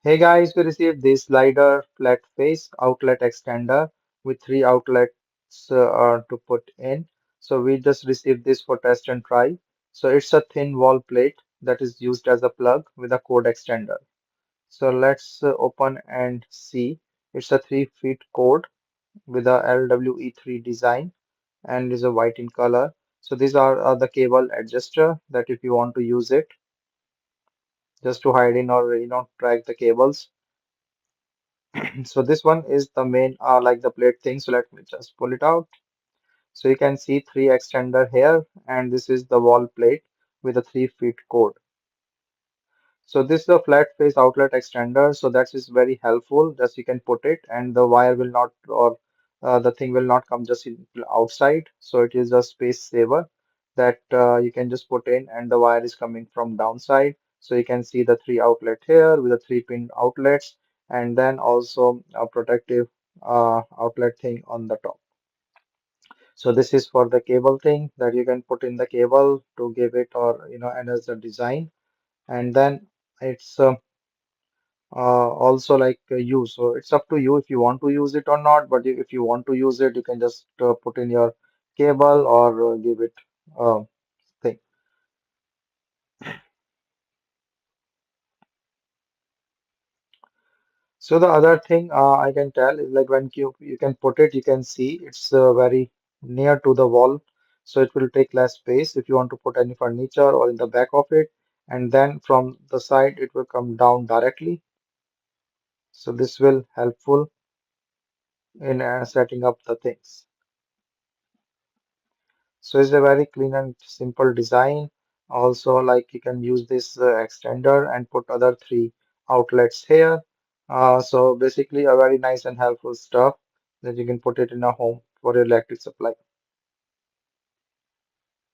Hey guys, we received this LIDER flat face outlet extender with three outlets to put in. So we just received this for test and try. So it's a thin wall plate that is used as a plug with a cord extender. So let's open and see. It's a 3 feet cord with a LWE3 design and is a white in color. So these are the cable adjuster that if you want to use it just to hide in or drag the cables. So this one is the main like the plate thing. So let me just pull it out. So you can see three extender here, and this is the wall plate with a 3 feet cord. So this is a flat face outlet extender. So that is very helpful. Just you can put it, and the wire will not or the thing will not come just outside. So it is a space saver that you can just put in, and the wire is coming from downside. So you can see the three outlet here with the 3 pin outlets, and then also a protective outlet thing on the top. So this is for the cable thing that you can put in the cable to give it or another design, and then it's also like use. So it's up to you if you want to use it or not. But if you want to use it, you can just put in your cable or give it thing. So the other thing I can tell is like when you can put it, you can see it's very near to the wall, so it will take less space if you want to put any furniture or in the back of it, and then from the side it will come down directly. So this will helpful in setting up the things. So it's a very clean and simple design. Also, like you can use this extender and put other three outlets here. So basically a very nice and helpful stuff that you can put it in a home for your electric supply.